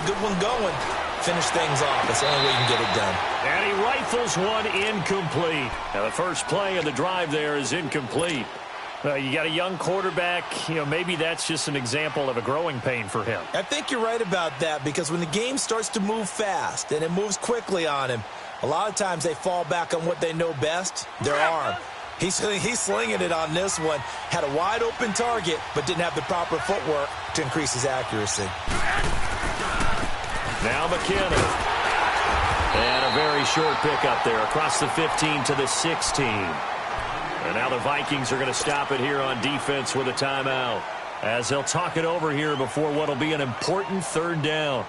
a good one going. Finish things off. That's the only way you can get it done. And he rifles one incomplete. Now, the first play of the drive there is incomplete. You got a young quarterback. Maybe that's just an example of a growing pain for him. I think you're right about that, because when the game starts to move fast and it moves quickly on him, a lot of times they fall back on what they know best, their arm. He's slinging it on this one. Had a wide-open target, but didn't have the proper footwork to increase his accuracy. Now McKinnon. And a very short pickup there across the 15 to the 16. And now the Vikings are going to stop it here on defense with a timeout, as they'll talk it over here before what will be an important third down.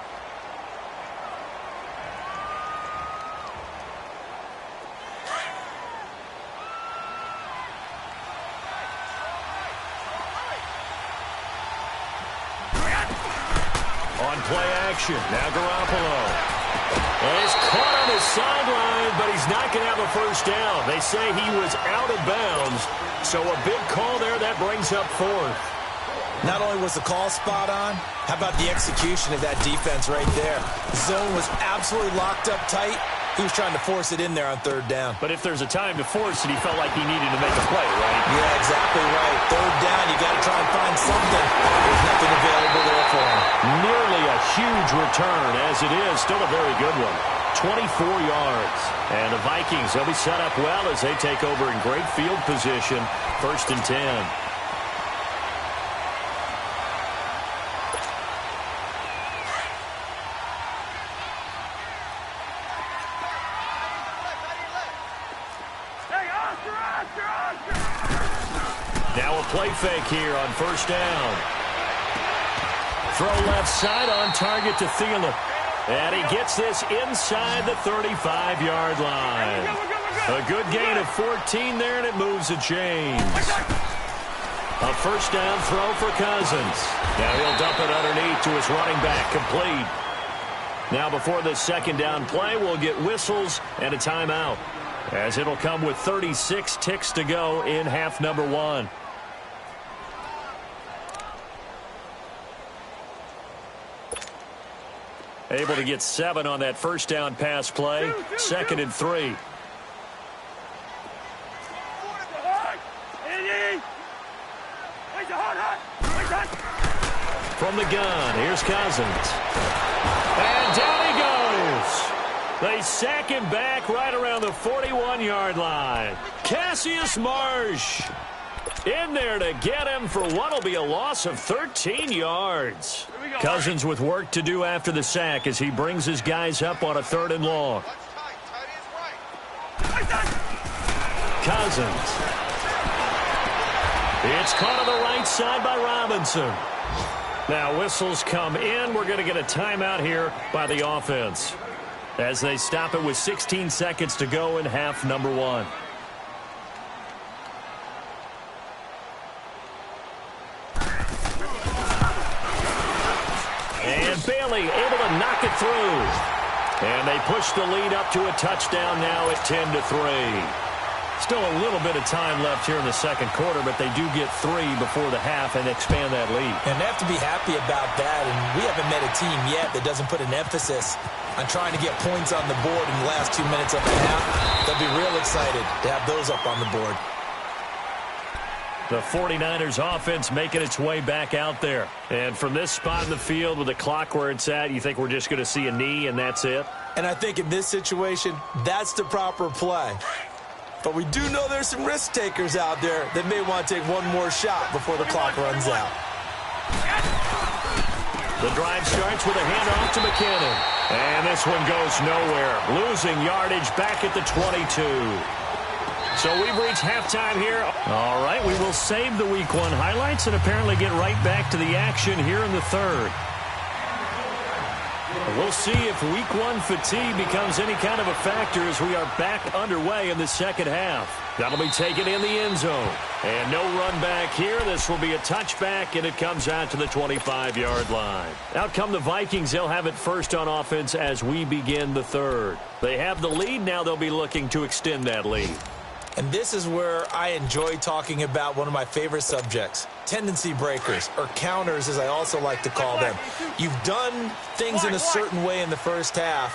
On play action, now Garoppolo. And he's caught on his sideline, but he's not going to have a first down. They say he was out of bounds, so a big call there. That brings up fourth. Not only was the call spot on, how about the execution of that defense right there? The zone was absolutely locked up tight. He was trying to force it in there on third down. But if there's a time to force it, he felt like he needed to make a play, right? Yeah, exactly right. Third down, you got to try and find something. There's nothing available there for him. Nearly a huge return, as it is. Still a very good one. 24 yards. And the Vikings, they'll be set up well as they take over in great field position. 1st and 10. Now a play fake here on 1st down. Throw left side on target to Thielen. And he gets this inside the 35-yard line. A good gain of 14 there, and it moves the chains. A 1st down throw for Cousins. Now he'll dump it underneath to his running back, complete. Now before the 2nd down play, we'll get whistles and a timeout, as it'll come with 36 ticks to go in half number 1. Able to get 7 on that 1st down pass play. 2nd and 3. From the gun, here's Cousins. And down he goes. They sack him back right around the 41-yard line. Cassius Marsh in there to get him for what will be a loss of 13 yards. Cousins with work to do after the sack as he brings his guys up on a 3rd and long. Cousins. It's caught on the right side by Robinson. Now whistles come in. We're going to get a timeout here by the offense, as they stop it with 16 seconds to go in half number 1. And Bailey able to knock it through. And they push the lead up to a touchdown now at 10-3. Still a little bit of time left here in the 2nd quarter, but they do get 3 before the half and expand that lead. And they have to be happy about that. And we haven't met a team yet that doesn't put an emphasis on trying to get points on the board in the last 2 minutes of the half. They'll be real excited to have those up on the board. The 49ers offense making its way back out there. And from this spot in the field with the clock where it's at, you think we're just going to see a knee and that's it? And I think in this situation, that's the proper play. But we do know there's some risk takers out there that may want to take one more shot before the clock runs out. The drive starts with a handoff to McKinnon. And this one goes nowhere. Losing yardage back at the 22. So we've reached halftime here. All right, we will save the Week 1 highlights and apparently get right back to the action here in the 3rd. We'll see if Week 1 fatigue becomes any kind of a factor as we are back underway in the 2nd half. That'll be taken in the end zone. And no run back here. This will be a touchback, and it comes out to the 25-yard line. Out come the Vikings. They'll have it first on offense as we begin the 3rd. They have the lead. Now they'll be looking to extend that lead. And this is where I enjoy talking about one of my favorite subjects, tendency breakers, or counters as I also like to call them. You've done things in a certain way in the first half,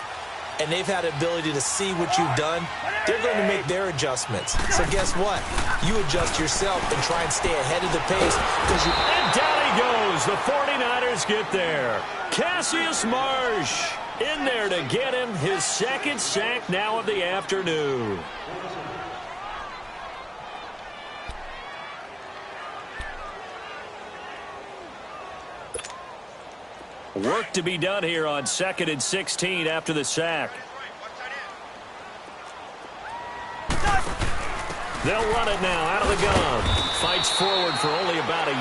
and they've had the ability to see what you've done. They're going to make their adjustments. So guess what? You adjust yourself and try and stay ahead of the pace. And down he goes. The 49ers get there. Cassius Marsh in there to get him his second sack now of the afternoon. Work to be done here on 2nd and 16 after the sack. They'll run it now out of the gun. Fights forward for only about a